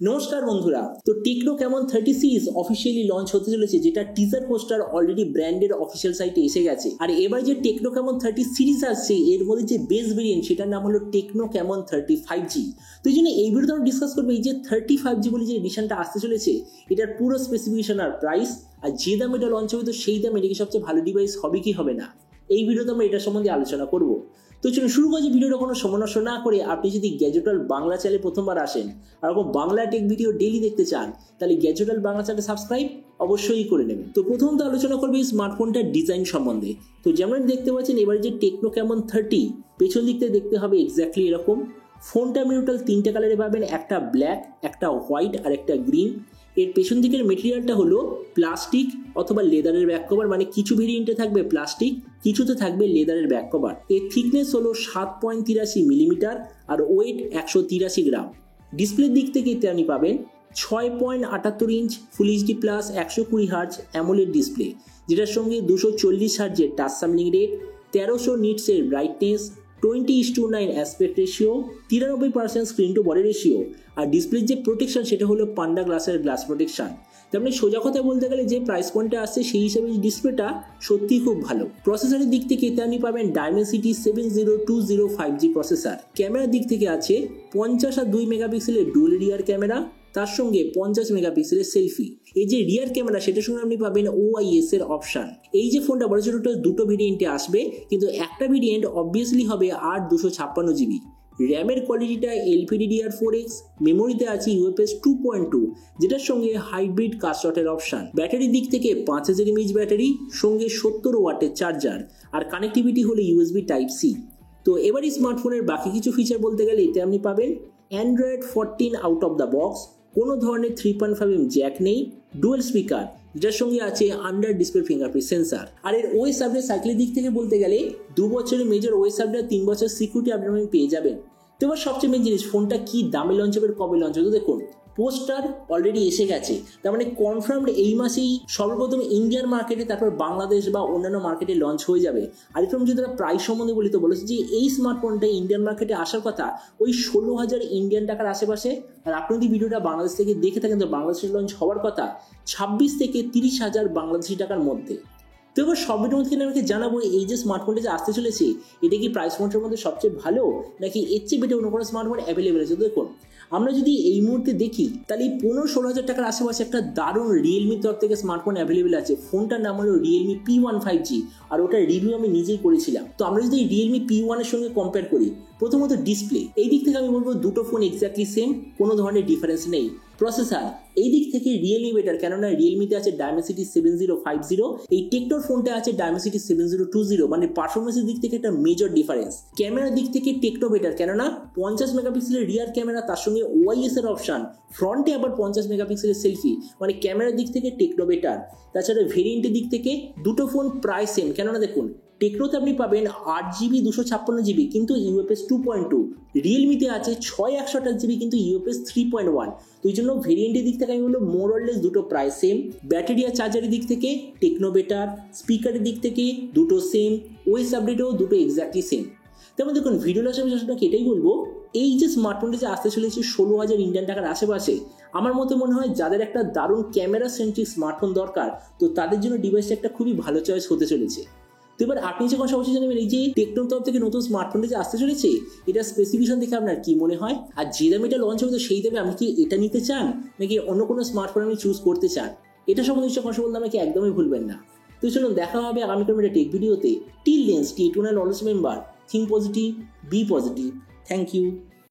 নমস্কার বন্ধুরা, তো techno Camon 30 series officially launch হতে চলেছে, যেটা টিজার পোস্টার অলরেডি ব্র্যান্ডের অফিসিয়াল সাইটে এসে গেছে। আর এবার যে টেকনো ক্যামন 30 সিরিজ আসছে, এর মধ্যে যে বেস ভেরিয়েন্ট সেটার নাম হলো টেকনো ক্যামন 35G। তো এই জন্য এই ভিডিওতে আমরা ডিসকাস করবো এই যে 35G বলে যে এডিশনটা আসতে চলেছে, এটার পুরো স্পেসিফিকেশন আর প্রাইস, আর যে দাম এটা লঞ্চ হবে তো সেই দাম এটা কি সবচেয়ে ভালো ডিভাইস হবে কি হবে না, এই ভিডিওতে আমরা এটা সম্বন্ধে আলোচনা করবো। তো চলুন শুরু করছি ভিডিওটা কোনো সময় নষ্ট না করে। আপনি যদি গ্যাজেটাল বাংলা চ্যানেলে প্রথমবার আসেন আর এরকম বাংলা টেক ভিডিও ডেইলি দেখতে চান, তাহলে গ্যাজেটাল বাংলা চ্যানেল সাবস্ক্রাইব অবশ্যই করে নেবেন। তো প্রথমত আলোচনা করবে এই স্মার্টফোনটার ডিজাইন সম্বন্ধে। তো যেমন দেখতে পাচ্ছেন এবার যে টেকনো ক্যামন 30, পেছন দিক থেকে দেখতে হবে এক্স্যাক্টলি এরকম। ফোনটা আপনি টোটাল 3টে কালারে পাবেন, একটা ব্ল্যাক, একটা হোয়াইট আর একটা গ্রিন। এর পেছন দিকের মেটেরিয়ালটা হলো প্লাস্টিক অথবা লেদারের ব্যাক কভার, মানে কিছু ভেরিয়েন্টে থাকবে প্লাস্টিক, কিছুতে থাকবে লেদারের ব্যাক কভার। এর থিকনেস হলো 7.83 মিলিমিটার আর ওয়েট 183 গ্রাম। ডিসপ্লের দিক থেকে এতে আপনি পাবেন 6.78 inch full HD plus 120 hertz AMOLED display, যেটার সঙ্গে 240 হার্জের টাচ স্যাম্পলিং রেট, 1300 নিটসের brightness, 20:9 aspect ratio, 93% screen to body ratio. আর ডিসপ্লের যে প্রোটেকশন সেটা হলো পান্ডা গ্লাসের গ্লাস প্রোটেকশন। তেমনি মানে সোজা কথা বলতে গেলে যে প্রাইস পয়েন্টে আসছে সেই হিসাবে ডিসপ্লেটা সত্যিই খুব ভালো। প্রসেসরের দিক থেকে এতে আপনি পাবেন ডাইমেনসিটি 70205G প্রসেসর। ক্যামেরার দিক থেকে আছে 50 আর 2 মেগাপিক্সেলের ডুয়াল রিয়ার ক্যামেরা, তার সঙ্গে 50 মেগাপিক্সেলের সেলফি। এই যে রিয়ার ক্যামেরা সেটার সঙ্গে আপনি পাবেন OIS এর অপশন। এই যে ফোনটা বড় ছোট দুটো ভেরিয়েন্টে আসবে, কিন্তু একটা ভেরিয়েন্ট অবভিয়াসলি হবে 8/256GB। র্যামের কোয়ালিটিটা LPDDR4X, মেমোরিতে আছে UFS 2.2, যেটার সঙ্গে হাইব্রিড কাস্টটের অপশন। ব্যাটারির দিক থেকে 5000 mAh ব্যাটারি, সঙ্গে 70 ওয়াটের চার্জার, আর কানেক্টিভিটি হলো USB Type-C। তো এবার এই স্মার্টফোনের বাকি কিছু ফিচার বলতে গেলে এতে আপনি পাবেন Android 14 out of the box, কোনো ধরনের 3.5mm জ্যাক নেই, ডুয়াল স্পিকার, যার সঙ্গে আছে আন্ডার ডিসপ্লে ফিঙ্গারপ্রিন্ট সেন্সার। আর এর ওএস আপডেট সাইকেলের দিক থেকে বলতে গেলে 2 বছরের মেজর ওএস আপডেট, 3 বছর সিকিউরিটি আপডেট আপনি পেয়ে যাবেন। তো এবার সবচেয়ে মেন জিনিস, ফোনটা কি দামে লঞ্চ হবে, কবে লঞ্চ হবে। দেখুন পোস্টার অলরেডি এসে গেছে, তার মানে কনফার্মড এই মাসেই সর্বপ্রথম ইন্ডিয়ান মার্কেটে, তারপর বাংলাদেশ বা অন্যান্য মার্কেটে লঞ্চ হয়ে যাবে। আর এরকম যদি তারা প্রাইস সম্বন্ধে বলি তো বলেছে যে এই স্মার্টফোনটা ইন্ডিয়ান মার্কেটে আসার কথা ওই 16,000 ইন্ডিয়ান টাকার আশেপাশে। আর আপনি যদি ভিডিওটা বাংলাদেশ থেকে দেখে থাকেন তো বাংলাদেশে লঞ্চ হওয়ার কথা 26 থেকে 30,000 বাংলাদেশি টাকার মধ্যে। তো এবার সব ভিডিওর মধ্যে আমাকে জানাবো এই যে স্মার্টফোনটা যে আসতে চলেছে এটা কি প্রাইস পয়েন্টের মধ্যে সবচেয়ে ভালো, নাকি এর চেয়ে বেটে অন্য কোনো স্মার্টফোন অ্যাভেলেবেল আছে। দেখুন আমরা যদি এই মুহূর্তে দেখি তাহলে এই 15-16,000 টাকার আশেপাশে একটা দারুণ রিয়েলমির তরফ থেকে স্মার্টফোন অ্যাভেলেবেল আছে। ফোনটার নাম হলো রিয়েলমি P15G, আর ওটার রিভিউ আমি নিজেই করেছিলাম। তো আমরা যদি রিয়েলমি P1 এর সঙ্গে কম্পেয়ার করি, প্রথমত ডিসপ্লে, এই দিক থেকে আমি বলবো দুটো ফোন এক্স্যাক্টলি সেম, কোনো ধরনের ডিফারেন্স নেই। প্রসেসর এই দিক থেকে রিয়েলমি বেটার, কেননা রিয়েলমিতে আছে ডাইমেনসিটি 7050, এই টেকনোর ফোনটা আছে ডাইমেনসিটি 7020, মানে পারফরমেন্সের দিক থেকে একটা মেজর ডিফারেন্স। ক্যামেরার দিক থেকে টেকনো বেটার, কেননা 50 মেগাপিক্সেলের রিয়ার ক্যামেরা, তার সঙ্গে OIS এর অপশন, ফ্রন্টে আবার 50 মেগাপিক্সেলের সেলফি, মানে ক্যামেরার দিক থেকে টেকনো বেটার। তাছাড়া ভেরিয়েন্টের দিক থেকে দুটো ফোন প্রায় সেম, কেননা দেখুন টেকনোতে আপনি পাবেন 8GB 256GB কিন্তু UFS 2.2, রিয়েলমিতে আছে 6/128GB কিন্তু UFS 3.1। তো এই জন্য ভেরিয়েন্টের দিক থেকে আমি বলবো মোর অর লেস দুটো প্রায় সেম। ব্যাটারি আর চার্জারের দিক থেকে টেকনো বেটার, স্পিকারের দিক থেকে দুটো সেম, ওএস আপডেটও দুটো এক্স্যাক্টলি সেম। তেমন দেখুন ভিডিও লাস্টে আমি আপনাকে এটাই বলবো, এই যে স্মার্টফোনটা যে আসতে চলেছে 16,000 ইন্ডিয়ান টাকার আশেপাশে, আমার মতে মনে হয় যাদের একটা দারুণ ক্যামেরা সেন্ট্রিক স্মার্টফোন দরকার, তো তাদের জন্য ডিভাইসটা একটা খুবই ভালো চয়েস হতে চলেছে। তো এবার আপনি যে কথা অবশ্যই জানাবেন এই যে টেকনোর তরফ থেকে নতুন স্মার্টফোনটা যে আসতে চলেছে এটা স্পেসিফিকেশন দেখে আপনার কি মনে হয়, আর যে দামে এটা লঞ্চ হবে তো সেই দামে আপনি কি এটা নিতে চান, নাকি অন্য কোনো স্মার্টফোন আপনি চুজ করতে চান। এটা সম্বন্ধে কথা বলতে আমাকে একদমই ভুলবেন না। তো চলুন দেখা হবে আগামীকাল একটা টেক ভিডিওতে। Till then stay tuned and always remember, think positive, be positive. Thank you.